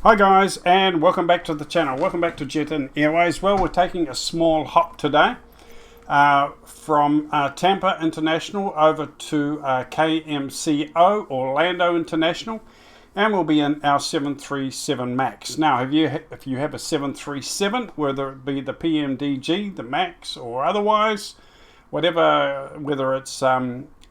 Hi guys, and welcome back to the channel. Welcome back to Jet In Airways. Well, we're taking a small hop today from Tampa International over to KMCO, Orlando International, and we'll be in our 737 Max. Now, if you have a 737, whether it be the PMDG, the Max, or otherwise, whether it's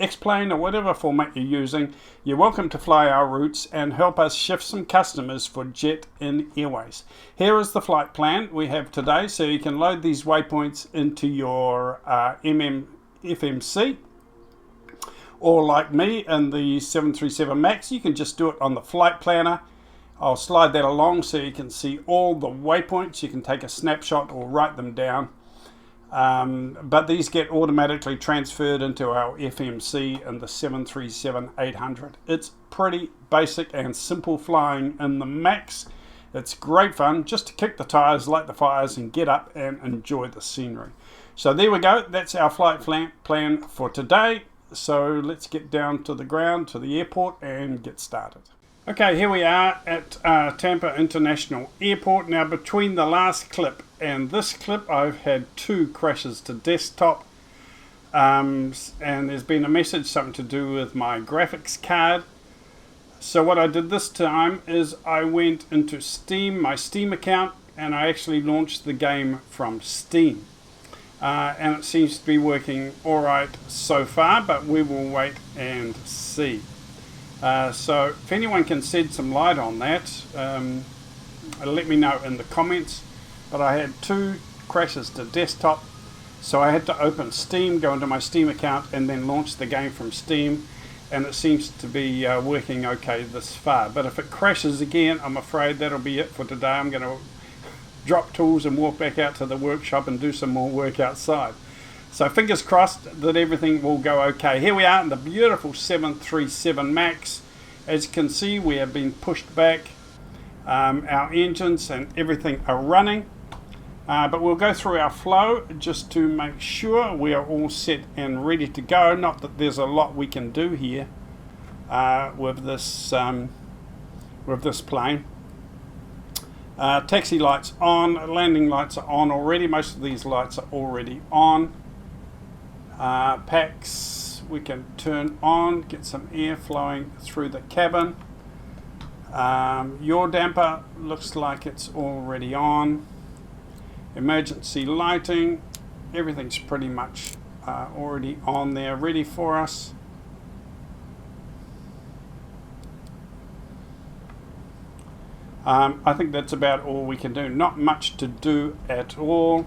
X-Plane or whatever format you're using, you're welcome to fly our routes and help us shift some customers for Jet In Airways. Here is the flight plan we have today, so you can load these waypoints into your FMC, or like me in the 737 Max, you can just do it on the flight planner. I'll slide that along so you can see all the waypoints. You can take a snapshot or write them down. But these get automatically transferred into our FMC in the 737-800. It's pretty basic and simple flying in the Max. It's great fun just to kick the tires, light the fires, and get up and enjoy the scenery. So there we go. That's our flight plan for today. So let's get down to the ground, to the airport, and get started. Okay, here we are at Tampa International Airport. Now, between the last clip and this clip, I've had 2 crashes to desktop. And there's been a message, something to do with my graphics card. So what I did this time is I went into Steam, my Steam account, and I actually launched the game from Steam. And it seems to be working alright so far, but we will wait and see. So if anyone can shed some light on that, let me know in the comments. But I had 2 crashes to desktop, so I had to open Steam, go into my Steam account, and then launch the game from Steam, and it seems to be working okay this far. But if it crashes again, I'm afraid that'll be it for today. I'm going to drop tools and walk back out to the workshop and do some more work outside. So fingers crossed that everything will go okay. Here we are in the beautiful 737 Max. As you can see, we have been pushed back. Our engines and everything are running. But we'll go through our flow just to make sure we are all set and ready to go. Not that there's a lot we can do here with this plane. Taxi lights on, landing lights are on already. Most of these lights are already on. Packs we can turn on, get some air flowing through the cabin. Yaw damper looks like it's already on. Emergency lighting, everything's pretty much already on there, ready for us. I think that's about all we can do. Not much to do at all.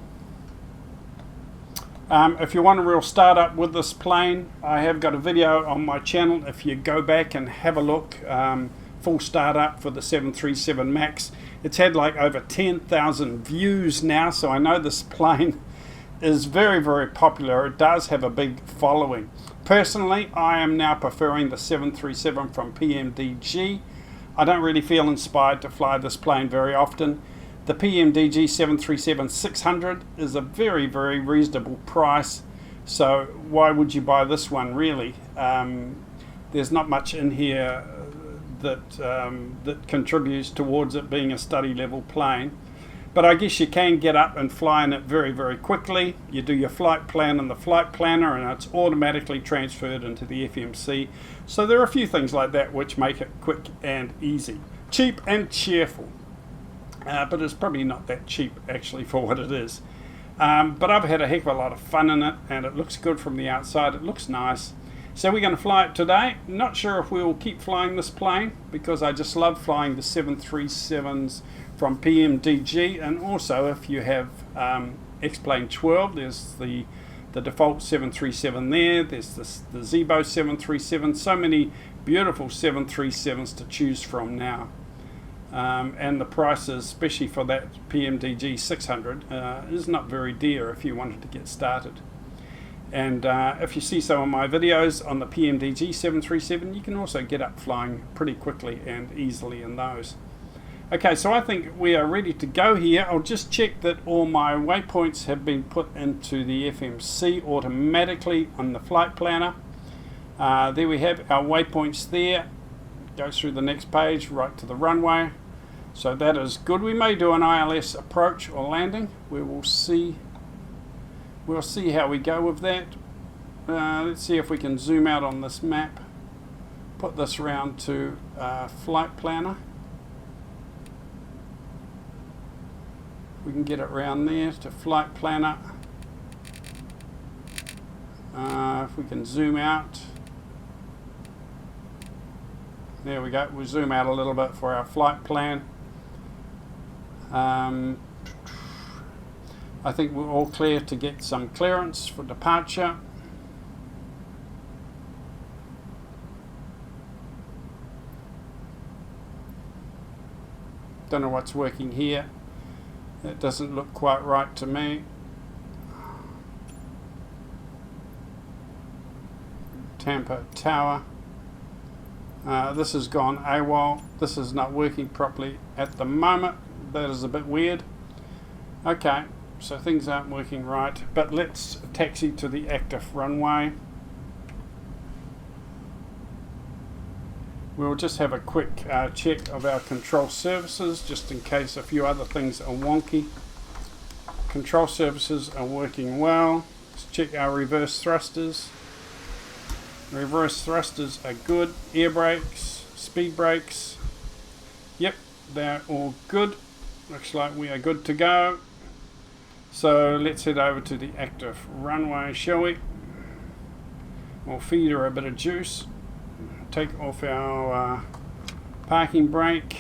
If you want a real startup with this plane, I have got a video on my channel. If you go back and have a look, full startup for the 737 Max. It's had like over 10,000 views now, so I know this plane is very, very popular. It does have a big following. Personally, I am now preferring the 737 from PMDG. I don't really feel inspired to fly this plane very often. The PMDG 737-600 is a very, very reasonable price, so why would you buy this one really? There's not much in here that contributes towards it being a study level plane, but I guess you can get up and fly in it very, very quickly. You do your flight plan in the flight planner and it's automatically transferred into the FMC. So there are a few things like that which make it quick and easy, cheap and cheerful. But it's probably not that cheap actually for what it is. But I've had a heck of a lot of fun in it, and it looks good from the outside. It looks nice. So we're going to fly it today. Not sure if we will keep flying this plane, because I just love flying the 737s from PMDG. And also, if you have X-Plane 12, there's the default 737 there. There's the Zebo 737. So many beautiful 737s to choose from now. And the prices, especially for that PMDG 600, is not very dear if you wanted to get started. And if you see some of my videos on the PMDG 737, you can also get up flying pretty quickly and easily in those. Okay, so I think we are ready to go here. I'll just check that all my waypoints have been put into the FMC automatically on the flight planner. There we have our waypoints there. Go through the next page, right to the runway. So that is good. We may do an ILS approach or landing. We will see. We'll see how we go with that. Let's see if we can zoom out on this map. Put this round to Flight Planner. We can get it round there to Flight Planner. If we can zoom out. There we go. We'll zoom out a little bit for our flight plan. I think we're all clear to get some clearance for departure. Don't know what's working here. It doesn't look quite right to me. Tampa Tower. This has gone AWOL. This is not working properly at the moment. That is a bit weird. Okay, so things aren't working right, but let's taxi to the active runway. We'll just have a quick check of our control services, just in case a few other things are wonky. Control services are working well. Let's check our reverse thrusters. Reverse thrusters are good. Air brakes, speed brakes. Yep, they're all good. Looks like we are good to go. So let's head over to the active runway, shall we? We'll feed her a bit of juice. Take off our parking brake.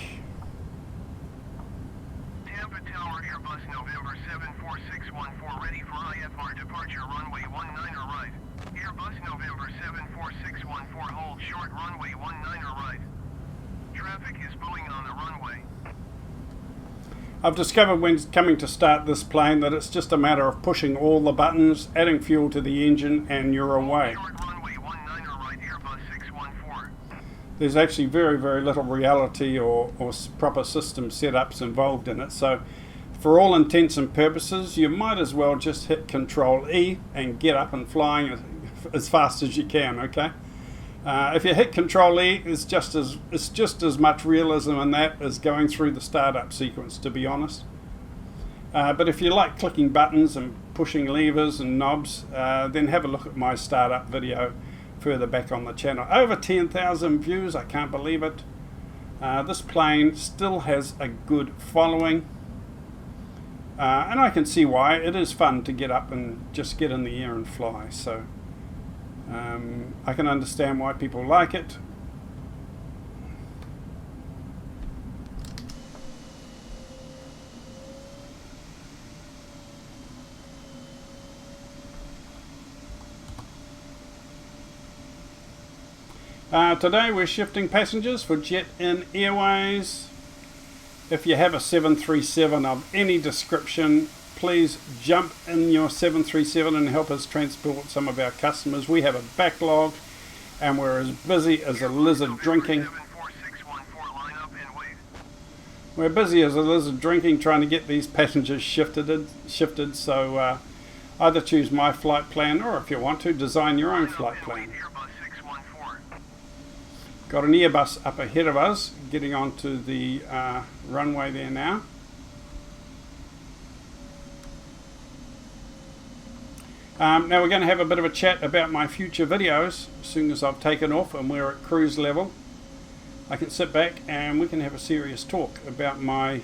Tampa Tower, Airbus November 74614, ready for IFR departure, runway 19 right. Airbus November 74614, hold short, runway 19 right. Traffic is Boeing on the runway. I've discovered when coming to start this plane that it's just a matter of pushing all the buttons, adding fuel to the engine, and you're away. Short, runway 19 right, Airbus 614. There's actually very, very little reality or proper system setups involved in it. So for all intents and purposes, you might as well just hit Control E and get up and flying as fast as you can, okay? If you hit Control E, it's just as much realism in that as going through the startup sequence, to be honest. But if you like clicking buttons and pushing levers and knobs, then have a look at my startup video further back on the channel. Over 10,000 views, I can't believe it. This plane still has a good following, and I can see why. It is fun to get up and just get in the air and fly, so I can understand why people like it. Today we're shifting passengers for Jet In Airways. If you have a 737 of any description, please jump in your 737 and help us transport some of our customers. We have a backlog and we're as busy as a lizard drinking. We're busy as a lizard drinking trying to get these passengers shifted, so either choose my flight plan or, if you want to, design your own flight plan. Got an Airbus up ahead of us, getting onto the runway there now. Now we're going to have a bit of a chat about my future videos as soon as I've taken off and we're at cruise level. I can sit back and we can have a serious talk about my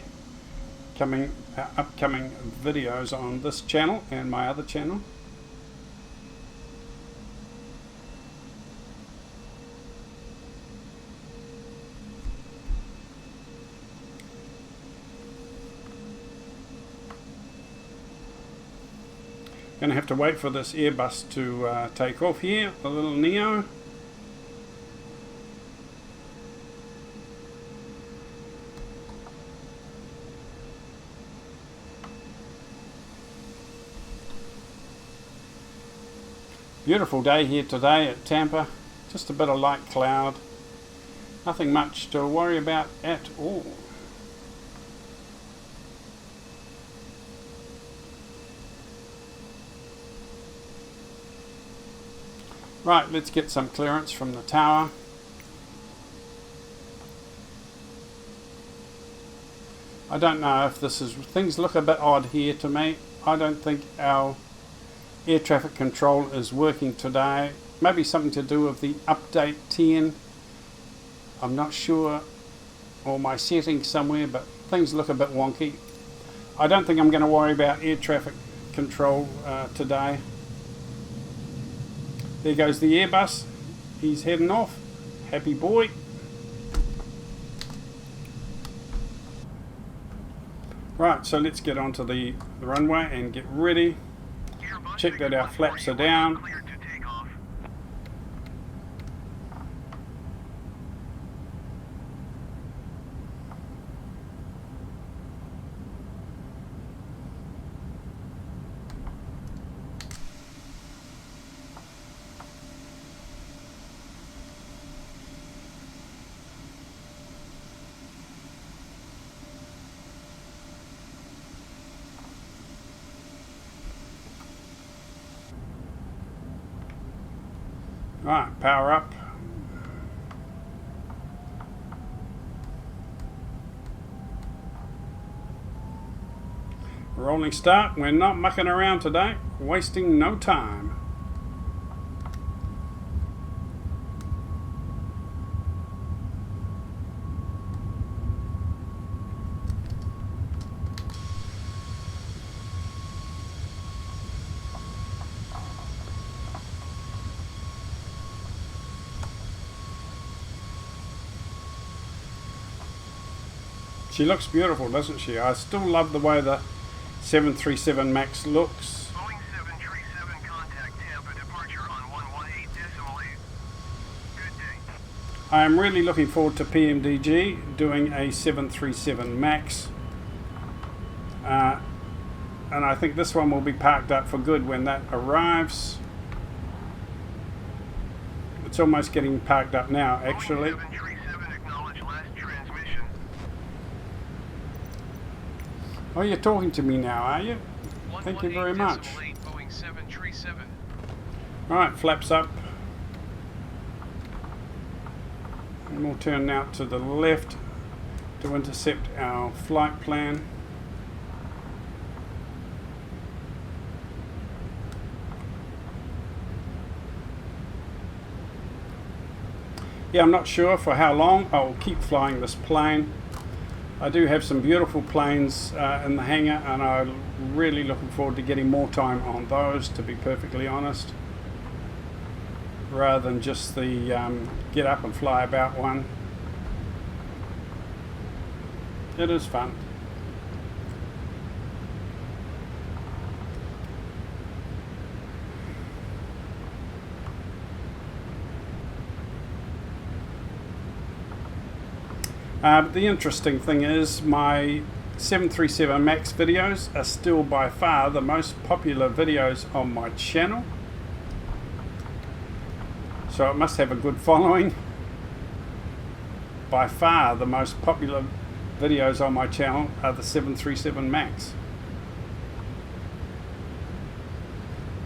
upcoming videos on this channel and my other channel. Going to have to wait for this Airbus to take off here, the little Neo. Beautiful day here today at Tampa. Just a bit of light cloud. Nothing much to worry about at all. Right, let's get some clearance from the tower. I don't know if this is, things look a bit odd here to me. I don't think our air traffic control is working today. Maybe something to do with the update 10. I'm not sure, or my settings somewhere, but things look a bit wonky. I don't think I'm going to worry about air traffic control today. There goes the Airbus. He's heading off. Happy boy. Right, so let's get onto the runway and get ready. Check that our flaps are down. Right, power up. Rolling start. We're not mucking around today, wasting no time. She looks beautiful, doesn't she? I still love the way the 737-Max looks. Boeing 737 contact Tampa departure on 118.8. Good day. I am really looking forward to PMDG doing a 737-Max. And I think this one will be parked up for good when that arrives. It's almost getting parked up now, actually. Boeing 737 acknowledge last transmission. Oh, you're talking to me now, are you? Thank you very much. Boeing 737. Alright, flaps up. And we'll turn out to the left to intercept our flight plan. Yeah, I'm not sure for how long I'll keep flying this plane. I do have some beautiful planes in the hangar, and I'm really looking forward to getting more time on those, to be perfectly honest, rather than just the get up and fly about one. It is fun. The interesting thing is my 737-Max videos are still by far the most popular videos on my channel. So it must have a good following. By far the most popular videos on my channel are the 737-Max.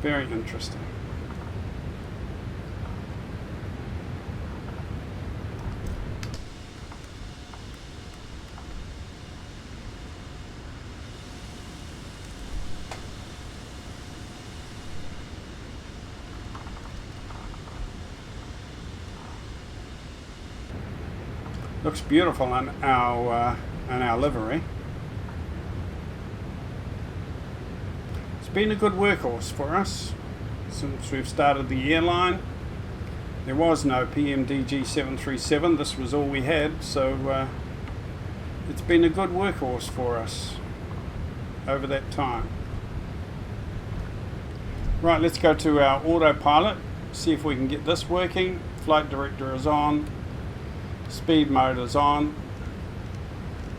Very interesting. Looks beautiful in our livery. It's been a good workhorse for us since we've started the airline. There was no PMDG 737. This was all we had, so it's been a good workhorse for us over that time. Right, let's go to our autopilot, see if we can get this working. Flight director is on. Speed mode is on.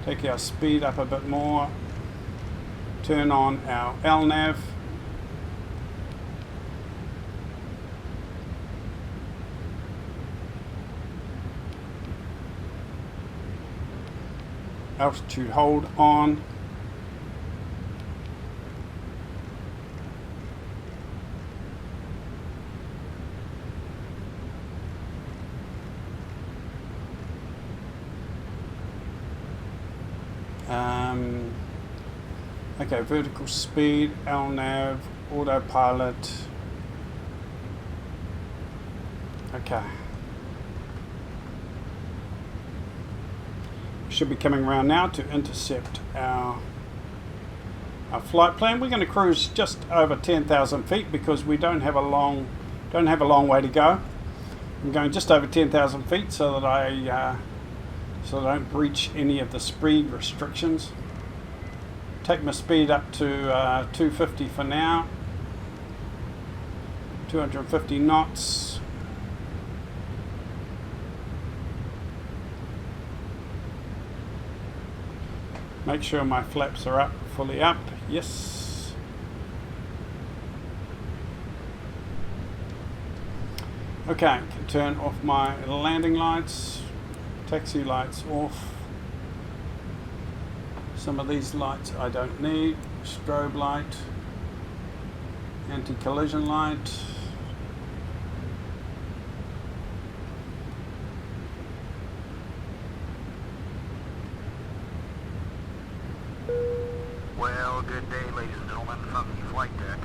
Take our speed up a bit more. Turn on our LNAV. Altitude hold on. Okay, vertical speed, LNAV, autopilot. Okay. Should be coming around now to intercept our flight plan. We're going to cruise just over 10,000 feet because we don't have a long way to go. I'm going just over 10,000 feet so that I don't breach any of the speed restrictions. Take my speed up to 250 for now. 250 knots. Make sure my flaps are up, fully up. Yes. Okay, can turn off my landing lights, taxi lights off. Some of these lights I don't need. Strobe light, anti-collision light. Well, good day, ladies and gentlemen, from the flight deck.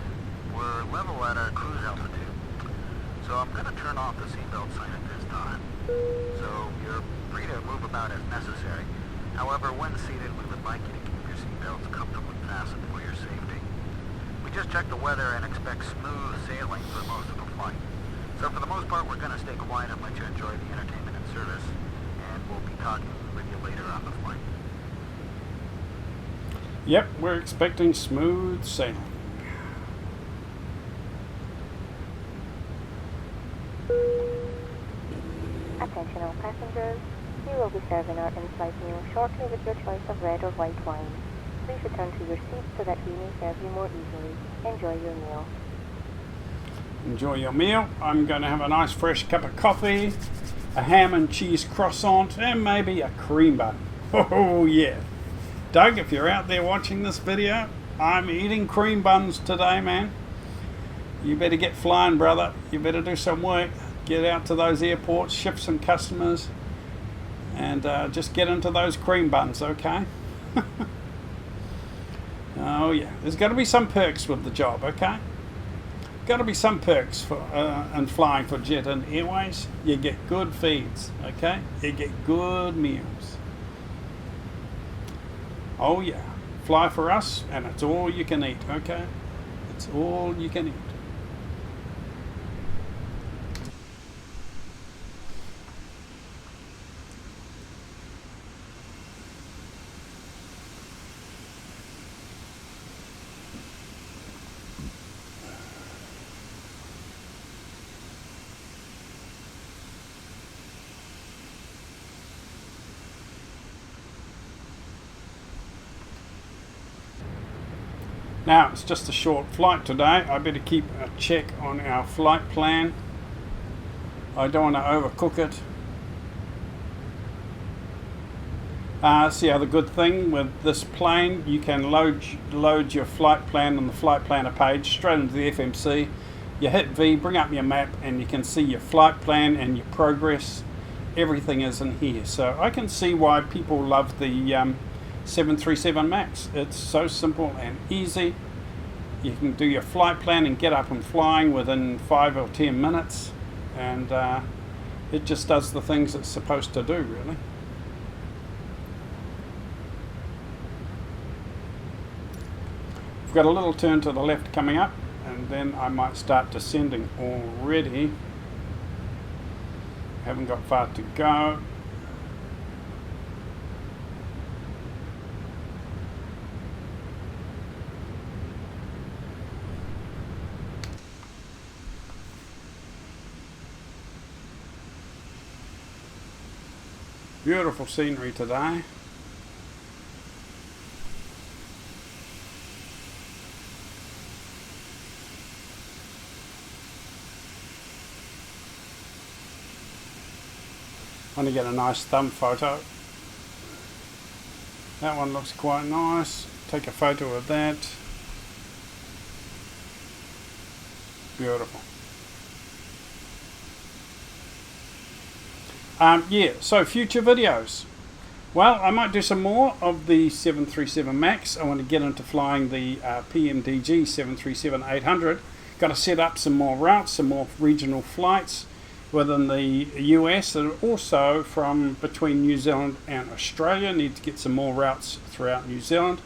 We're level at our cruise altitude, so I'm going to turn off the seatbelt sign at this time. So you're free to move about as necessary. However, when seated, we would like you to keep your seatbelts comfortably fastened for your safety. We just checked the weather and expect smooth sailing for most of the flight. So for the most part, we're going to stay quiet and let you enjoy the entertainment and service, and we'll be talking with you later on the flight. Yep, we're expecting smooth sailing. Attention all passengers, we will be serving our in-flight meal shortly with your choice of red or white wine. Please return to your seat so that we may serve you more easily. Enjoy your meal. Enjoy your meal. I'm going to have a nice fresh cup of coffee, a ham and cheese croissant, and maybe a cream bun. Oh yeah. Doug, if you're out there watching this video, I'm eating cream buns today, man. You better get flying, brother. You better do some work. Get out to those airports, ship some customers, and just get into those cream buns, okay? Oh yeah, there's got to be some perks with the job, okay? Got to be some perks for and flying for Jet Airways. You get good feeds, okay? You get good meals. Oh yeah, fly for us, and it's all you can eat, okay? It's all you can eat. Now, it's just a short flight today. I better keep a check on our flight plan. I don't want to overcook it. See, the good thing with this plane, you can load your flight plan on the flight planner page straight into the FMC. You hit V, bring up your map, and you can see your flight plan and your progress. Everything is in here. So I can see why people love the 737-Max. It's so simple and easy. You can do your flight plan and get up and flying within 5 or 10 minutes, and it just does the things it's supposed to do, really. We've got a little turn to the left coming up, and then I might start descending already. Haven't got far to go. Beautiful scenery today. Want to get a nice thumb photo. That one looks quite nice. Take a photo of that. Beautiful. Yeah, so future videos. Well, I might do some more of the 737 MAX. I want to get into flying the PMDG 737-800. Got to set up some more routes, some more regional flights within the US, and also from between New Zealand and Australia. Need to get some more routes throughout New Zealand,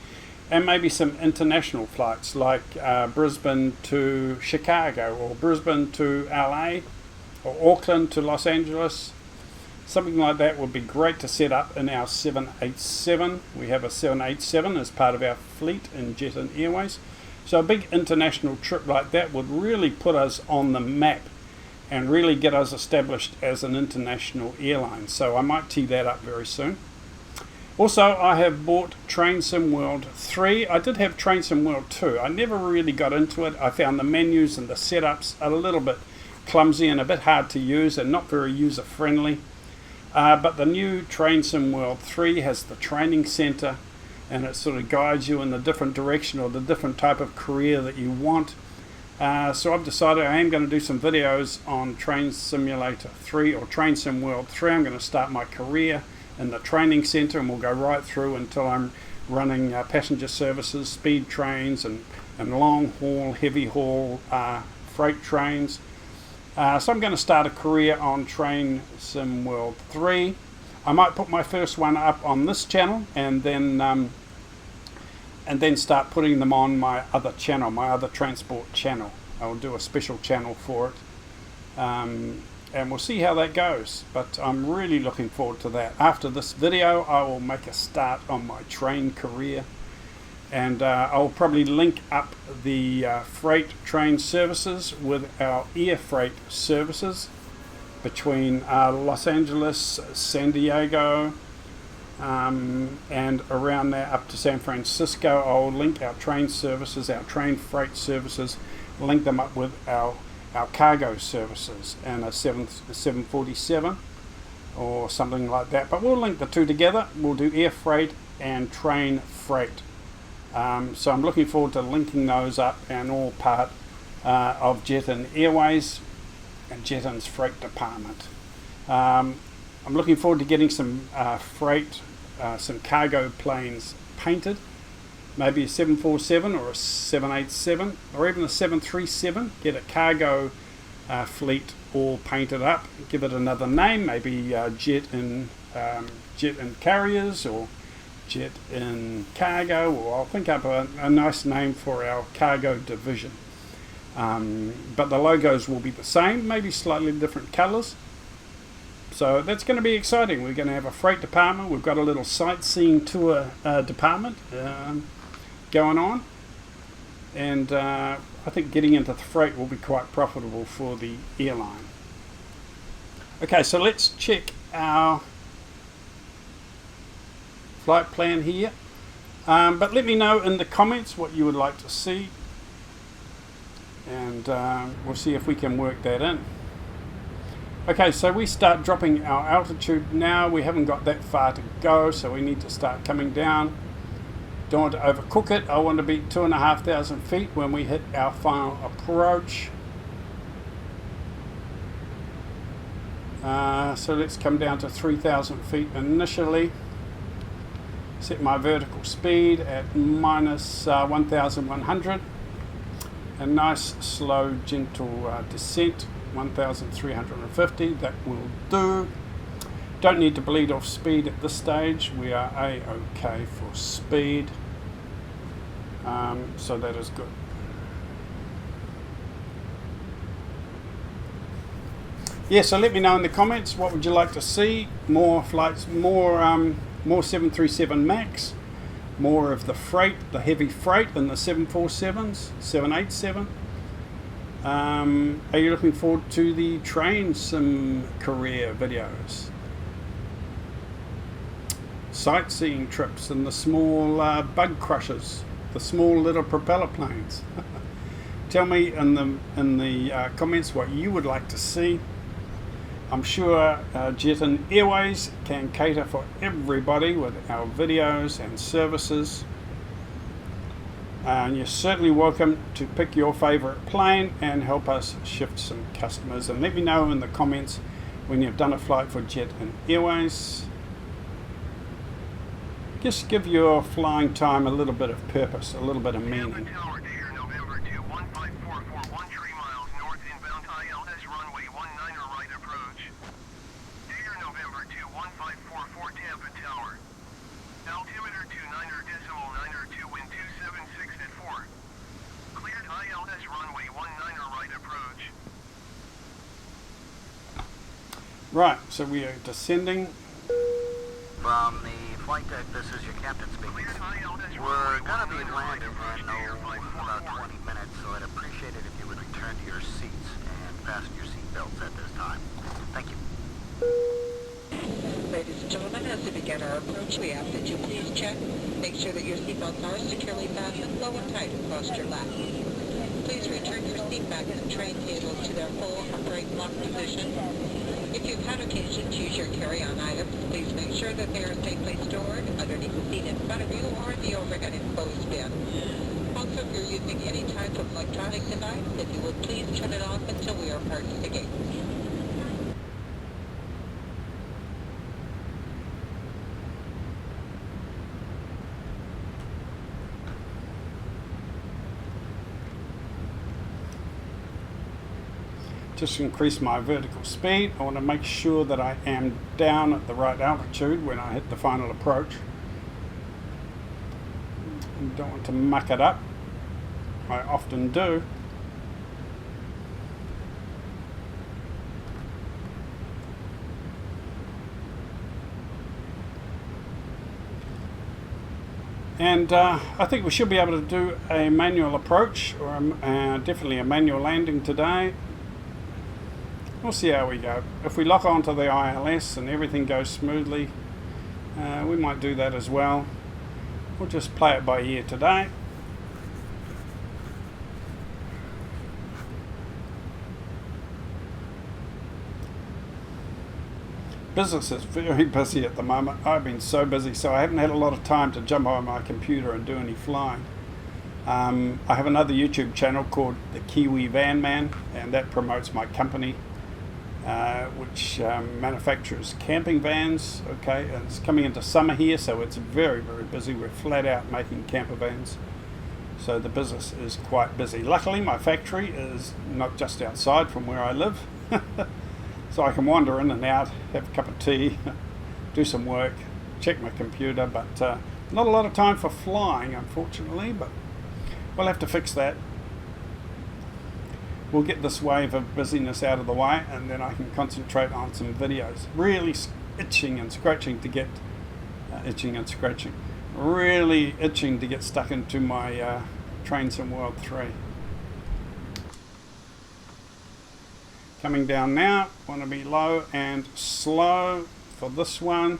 and maybe some international flights like Brisbane to Chicago, or Brisbane to LA, or Auckland to Los Angeles. Something like that would be great to set up in our 787. We have a 787 as part of our fleet in Jet and Airways. So a big international trip like that would really put us on the map and really get us established as an international airline. So I might tee that up very soon. Also, I have bought Train Sim World 3. I did have Train Sim World 2. I never really got into it. I found the menus and the setups a little bit clumsy and a bit hard to use and not very user friendly. But the new Train Sim World 3 has the training center, and it sort of guides you in the different direction or the different type of career that you want. So I've decided I am going to do some videos on Train Simulator 3 or Train Sim World 3. I'm going to start my career in the training center, and we'll go right through until I'm running passenger services, speed trains, and long haul, heavy haul freight trains. So I'm going to start a career on Train Sim World 3. I might put my first one up on this channel and then start putting them on my other channel, my other transport channel. I'll do a special channel for it, and we'll see how that goes. But I'm really looking forward to that. After this video, I will make a start on my train career, and I'll probably link up the freight train services with our air freight services between Los Angeles, San Diego, and around there up to San Francisco. I'll link our train services, our train freight services, link them up with our cargo services and a 747 or something like that. But we'll link the two together. We'll do air freight and train freight. So I'm looking forward to linking those up, and all part of Jet and Airways and Jet and's freight department. I'm looking forward to getting some freight, some cargo planes painted, maybe a 747 or a 787 or even a 737. Get a cargo fleet all painted up, give it another name, maybe Jet and Carriers or Jet in Cargo, or I'll think up a nice name for our cargo division. But the logos will be the same, maybe slightly different colors. So that's going to be exciting. We're going to have a freight department. We've got a little sightseeing tour department going on, and I think getting into the freight will be quite profitable for the airline. Okay, so let's check our flight plan here, but let me know in the comments what you would like to see, and we'll see if we can work that in. Okay, so we start dropping our altitude now. We haven't got that far to go, so we need to start coming down. Don't want to overcook it. I want to be 2,500 feet when we hit our final approach. So let's come down to 3,000 feet initially. Set my vertical speed at minus 1,100. A nice, slow, gentle descent, 1,350. That will do. Don't need to bleed off speed at this stage. We are A-OK for speed. So that is good. Yeah, so let me know in the comments, what would you like to see? More flights, more 737 MAX, more of the freight, the heavy freight in the 747s, 787. Are you looking forward to the train sim career videos? Sightseeing trips and the small bug crushers, the small little propeller planes. Tell me in the comments what you would like to see. I'm sure Jet and Airways can cater for everybody with our videos and services. And you're certainly welcome to pick your favorite plane and help us shift some customers. And let me know in the comments when you've done a flight for Jet and Airways. Just give your flying time a little bit of purpose, a little bit of Tampa meaning. Tower, Data November 2-15441, 3 miles north inbound ILS runway 19 right approach. Data November 2-1544 Tampa Tower. Altimeter 29.902, wind 276 at 4. Cleared ILS runway 19 right approach. Right, so we are descending. From the flight deck, this is your captain speaking. Cleared ILS We're runway gonna be 19 right landing approach. in Air about 544. 20 minutes, so I'd appreciate it if you would return to your seats and fasten your seatbelts at this time. Thank you. Ladies and gentlemen, as we begin our approach, we ask that you please check. Make sure that your seatbelts are securely fastened, low and tight across your lap. Please return your seat back and tray tables to their full upright lock position. If you've had occasion to use your carry-on items, please make sure that they are safely stored underneath the seat in front of you or in the overhead enclosed bin. Also, if you're using any type of electronic device, if you would please turn it off until we are approaching the gate. Just increase my vertical speed. I want to make sure that I am down at the right altitude when I hit the final approach. I don't want to muck it up. I often do. And I think we should be able to do a manual approach, or definitely a manual landing today. We'll see how we go. If we lock onto the ILS and everything goes smoothly, we might do that as well. We'll just play it by ear today. Business is very busy at the moment. I've been so busy, so I haven't had a lot of time to jump on my computer and do any flying. I have another YouTube channel called The Kiwi Van Man, and that promotes my company, which manufactures camping vans. Okay, and it's coming into summer here, so it's very, very busy. We're flat out making camper vans, so the business is quite busy. Luckily, my factory is not just outside from where I live, so I can wander in and out, have a cup of tea, do some work, check my computer, but not a lot of time for flying, unfortunately, but we'll have to fix that. We'll get this wave of busyness out of the way, and then I can concentrate on some videos. Really itching and scratching to get really itching to get stuck into my Train Sim World 3. Coming down now. Want to be low and slow for this one.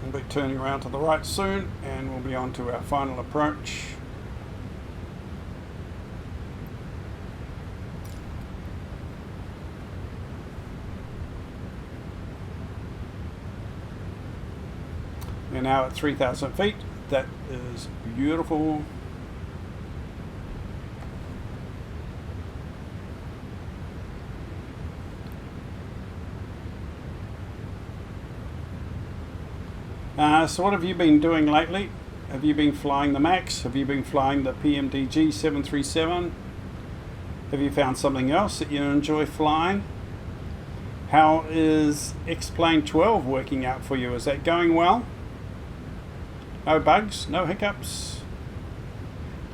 We'll be turning around to the right soon, and we'll be on to our final approach. We're now at 3,000 feet. That is beautiful. So what have you been doing lately? Have you been flying the Max? Have you been flying the PMDG 737? Have you found something else that you enjoy flying? How is X-Plane 12 working out for you? Is that going well? No bugs? No hiccups?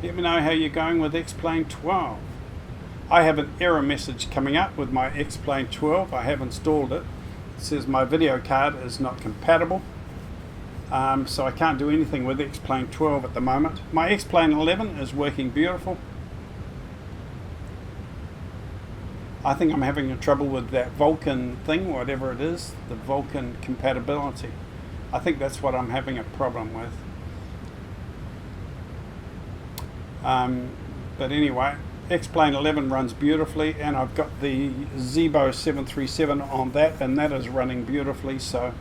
Let me know how you're going with X-Plane 12. I have an error message coming up with my X-Plane 12. I have installed it. It says my video card is not compatible. So I can't do anything with X-Plane 12 at the moment. My X-Plane 11 is working beautiful. I think I'm having trouble with that Vulcan thing, whatever it is, the Vulcan compatibility. I think that's what I'm having a problem with. But anyway, X-Plane 11 runs beautifully, and I've got the Zebo 737 on that, and that is running beautifully, so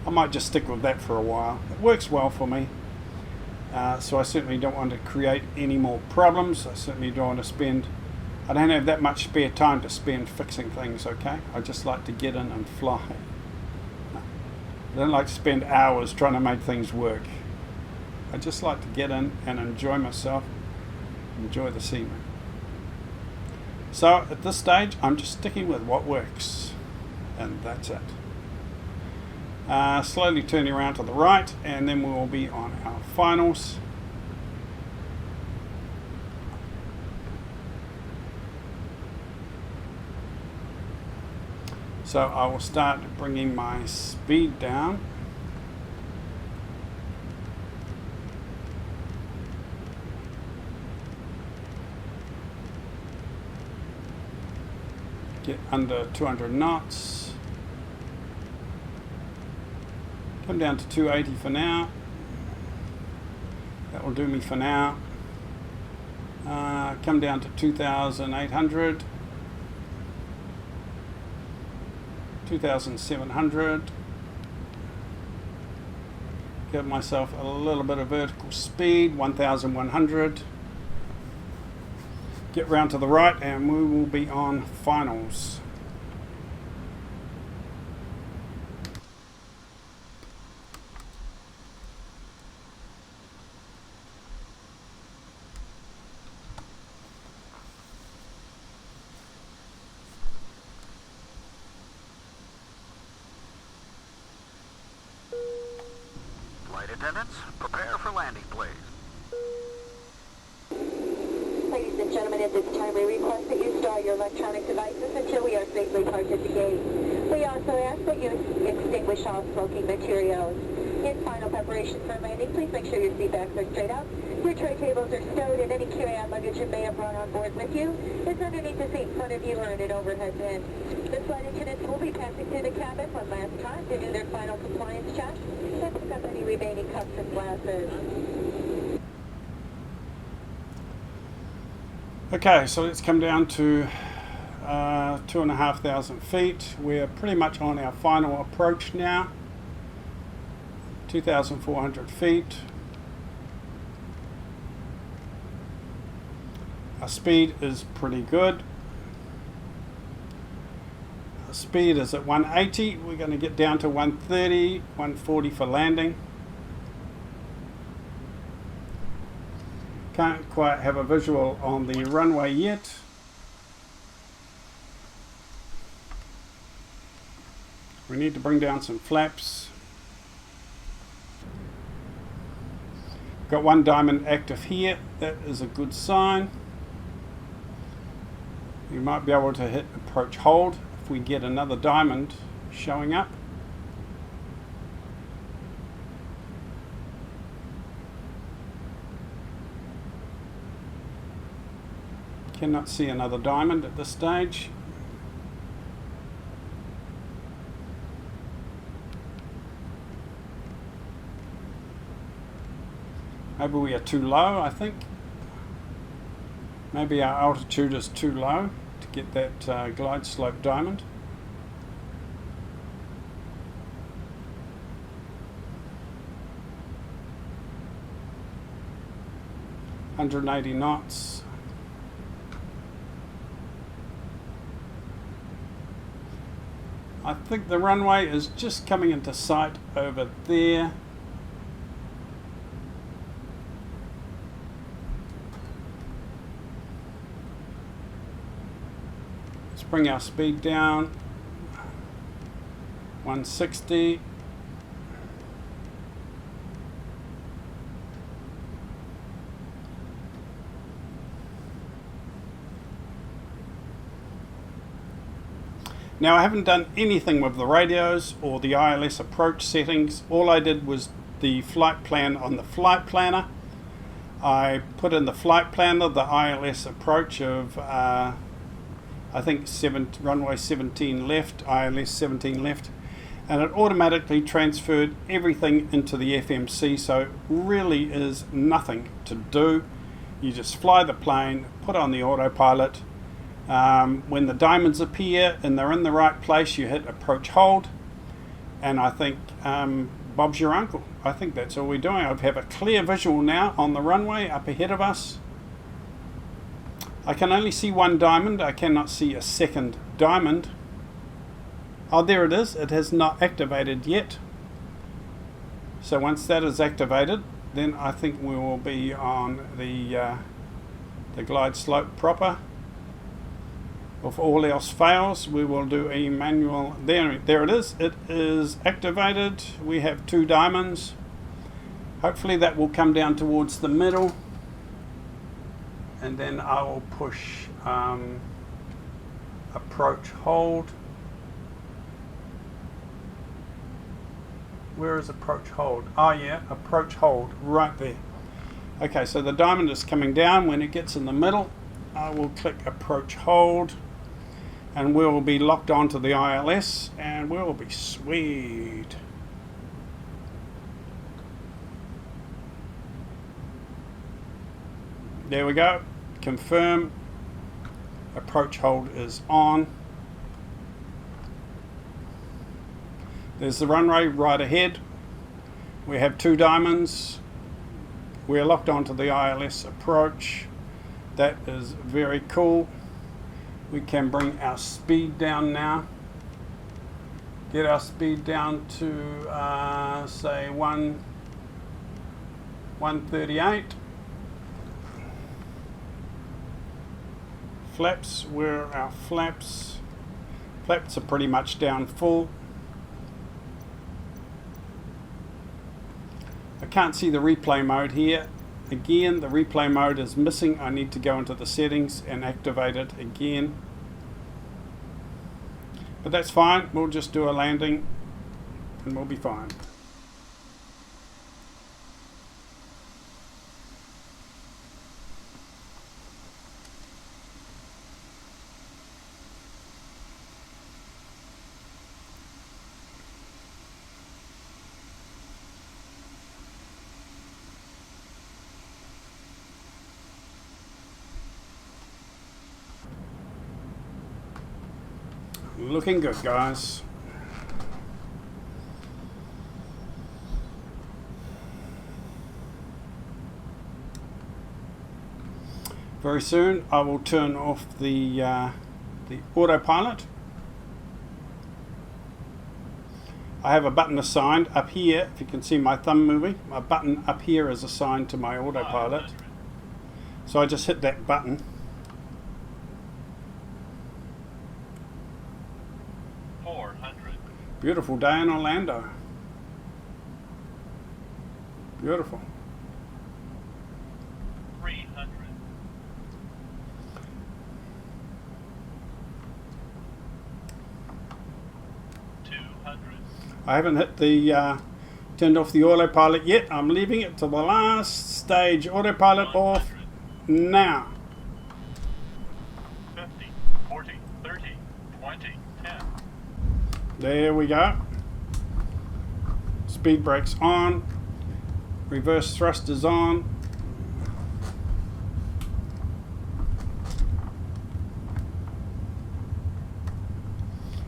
I might just stick with that for a while. It works well for me. So I certainly don't want to create any more problems. I certainly don't want to spend, I don't have that much spare time to spend fixing things, okay? I just like to get in and fly. I don't like to spend hours trying to make things work. I just like to get in and enjoy myself, enjoy the scenery. So at this stage, I'm just sticking with what works, and that's it. Slowly turning around to the right, and then we will be on our finals. So I will start bringing my speed down. Get under 200 knots. Come down to 280 for now. That will do me for now. Come down to 2,800. 2,700. Give myself a little bit of vertical speed, 1,100. Get round to the right and we will be on finals. Flight attendants, prepare for landing, please. Ladies and gentlemen, at this time we request that you store your electronic devices until we are safely parked at the gate. We also ask that you extinguish all smoking materials. In final preparation for landing, please make sure your seat backs are straight up, your tray tables are stowed, and any carry-on luggage you may have brought on board with you is underneath the seat in front of you or in an overhead bin. The flight attendants will be passing through the cabin one last time to do their final compliance check and pick up any remaining cups and glasses. Okay, so let's come down to 2,500 feet. We're pretty much on our final approach now. 2,400 feet. Our speed is pretty good. Our speed is at 180. We're going to get down to 130, 140 for landing. Can't quite have a visual on the runway yet. We need to bring down some flaps. Got one diamond active here. That is a good sign. We might be able to hit approach hold if we get another diamond showing up. Cannot see another diamond at this stage. Maybe we are too low, I think. Maybe our altitude is too low to get that glide slope diamond. $180 knots. I think the runway is just coming into sight over there. Let's bring our speed down. 160. Now I haven't done anything with the radios or the ILS approach settings. All I did was the flight plan on the flight planner. I put in the flight planner the ILS approach of I think runway 17 left, ILS 17 left, and it automatically transferred everything into the FMC, so it really is nothing to do. You just fly the plane, put on the autopilot. When the diamonds appear and they're in the right place, you hit approach hold, and I think Bob's your uncle. I think that's all we're doing. I have a clear visual now on the runway up ahead of us. I can only see one diamond. I cannot see a second diamond. Oh, there it is. It has not activated yet. So once that is activated, then I think we will be on the glide slope proper. If all else fails, we will do a manual. There it is. It is activated. We have 2 diamonds. Hopefully that will come down towards the middle. And then I will push approach hold. Where is approach hold? Oh yeah, approach hold right there. Okay, so the diamond is coming down. When it gets in the middle, I will click approach hold, and we will be locked onto the ILS, and we will be sweet. There we go. Confirm. Approach hold is on. There's the runway right ahead. We have 2 diamonds. We're locked onto the ILS approach. That is very cool. We can bring our speed down now. Get our speed down to say 138. Flaps, where are our flaps? Flaps are pretty much down full. I can't see the replay mode here. Again, the replay mode is missing. I need to go into the settings and activate it again. But that's fine. We'll just do a landing and we'll be fine. Looking good, guys. Very soon I will turn off the autopilot. I have a button assigned up here. If you can see my thumb moving, my button up here is assigned to my autopilot. So I just hit that button. Beautiful day in Orlando. Beautiful. 300. 200. I haven't hit the turned off the autopilot yet. I'm leaving it to the last stage. Autopilot off now. 50, 40, 30, 20, 10. There we go. Speed brakes on. Reverse thrusters on.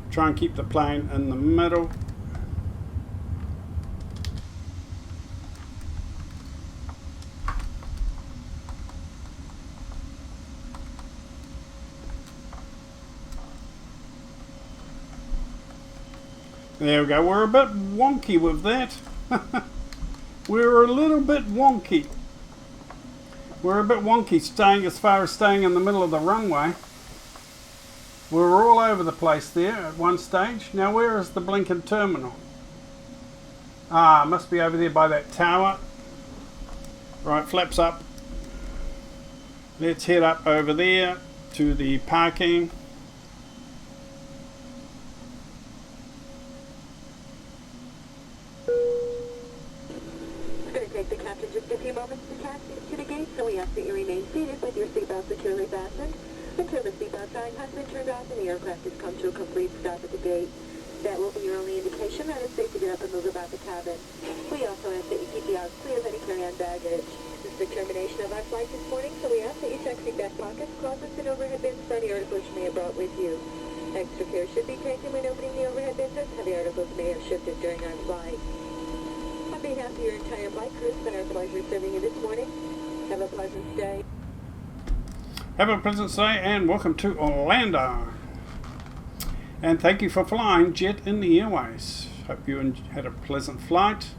Try and keep the plane in the middle. There we go. We're a bit wonky with that. We're a little bit wonky. We're a bit wonky staying as far as staying in the middle of the runway. We were all over the place there at one stage. Now where is the blinking terminal? Ah, must be over there by that tower. Right, flaps up. Let's head up over there to the parking. Take the captain just a few moments to taxi to the gate, so we ask that you remain seated with your seatbelt securely fastened until the seatbelt sign has been turned off and the aircraft has come to a complete stop at the gate. That will be your only indication that it's safe to get up and move about the cabin. We also ask that you keep the aisles clear of any carry-on baggage. This is the termination of our flight this morning, so we ask that you check seat back pockets, closets, and overhead bins for any articles you may have brought with you. Extra care should be taken when opening the overhead bins, as heavy articles may have shifted during our flight. behalf of your entire flight crew, it's been our pleasure serving you this morning. Have a pleasant day. Have a pleasant day and welcome to Orlando. And thank you for flying Jet in the Airways. Hope you had a pleasant flight.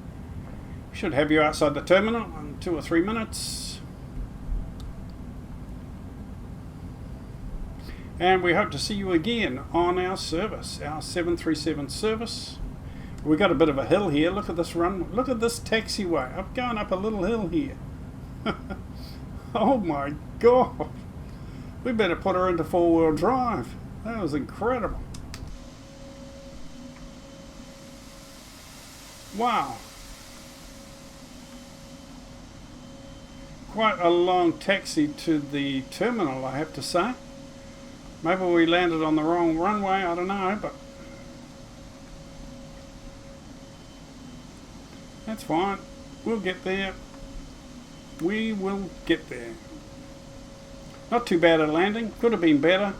Should have you outside the terminal in 2 or 3 minutes. And we hope to see you again on our service, our 737 service. We got a bit of a hill here. Look at this run. Look at this taxiway. I'm going up a little hill here. Oh my God. We better put her into 4-wheel drive. That was incredible. Wow. Quite a long taxi to the terminal, I have to say. Maybe we landed on the wrong runway, I don't know, but that's fine. We'll get there. We will get there. Not too bad at landing. Could have been better.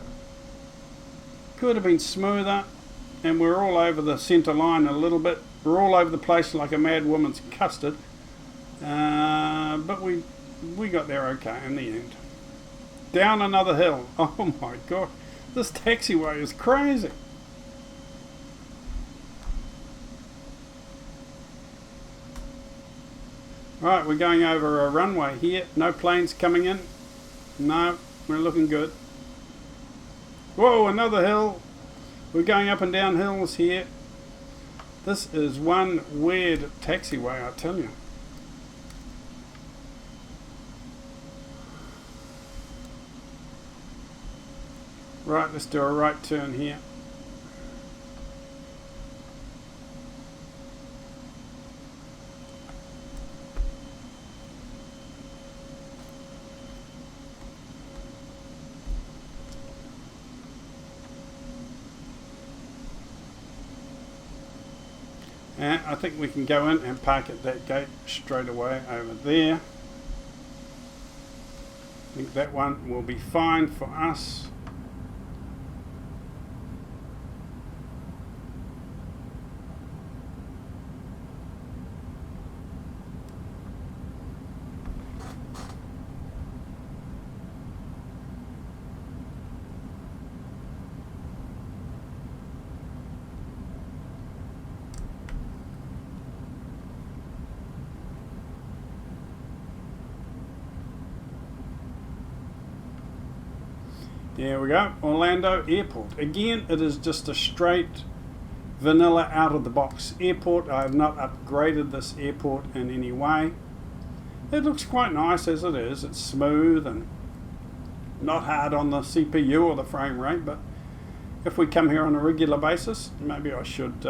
Could have been smoother. And we're all over the centre line a little bit. We're all over the place like a mad woman's custard. But we got there okay in the end. Down another hill. Oh my God. This taxiway is crazy. Right, we're going over a runway here. No planes coming in. No, we're looking good. Whoa, another hill. We're going up and down hills here. This is one weird taxiway, I tell you. Right, let's do a right turn here. And I think we can go in and park at that gate straight away over there. I think that one will be fine for us. There we go, Orlando Airport. Again, it is just a straight vanilla out of the box airport. I have not upgraded this airport in any way. It looks quite nice as it is. It's smooth and not hard on the CPU or the frame rate, but if we come here on a regular basis, maybe I should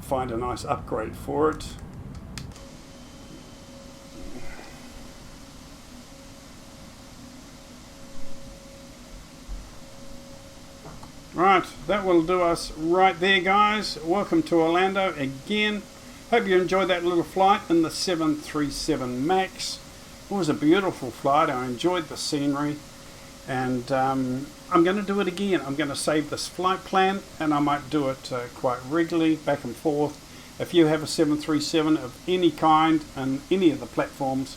find a nice upgrade for it. Right, that will do us right there, guys. Welcome to Orlando again. Hope you enjoyed that little flight in the 737 Max. It was a beautiful flight. I enjoyed the scenery, and I'm going to do it again. I'm going to save this flight plan, and I might do it quite regularly, back and forth. If you have a 737 of any kind and any of the platforms,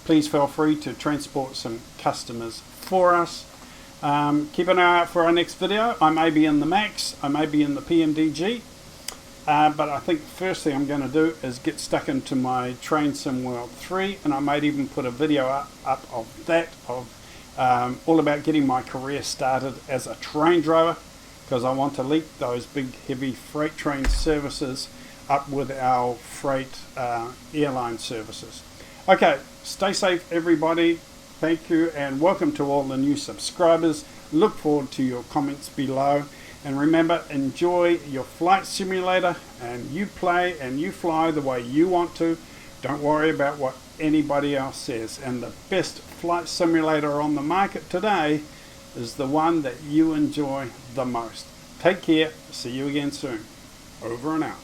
please feel free to transport some customers for us. Keep an eye out for our next video. I may be in the Max, I may be in the PMDG, but I think the first thing I'm going to do is get stuck into my Train Sim World 3, and I might even put a video up of that, all about getting my career started as a train driver, because I want to link those big heavy freight train services up with our freight airline services. Okay, stay safe everybody. Thank you and welcome to all the new subscribers. Look forward to your comments below. And remember, enjoy your flight simulator, and you play and you fly the way you want to. Don't worry about what anybody else says. And the best flight simulator on the market today is the one that you enjoy the most. Take care. See you again soon. Over and out.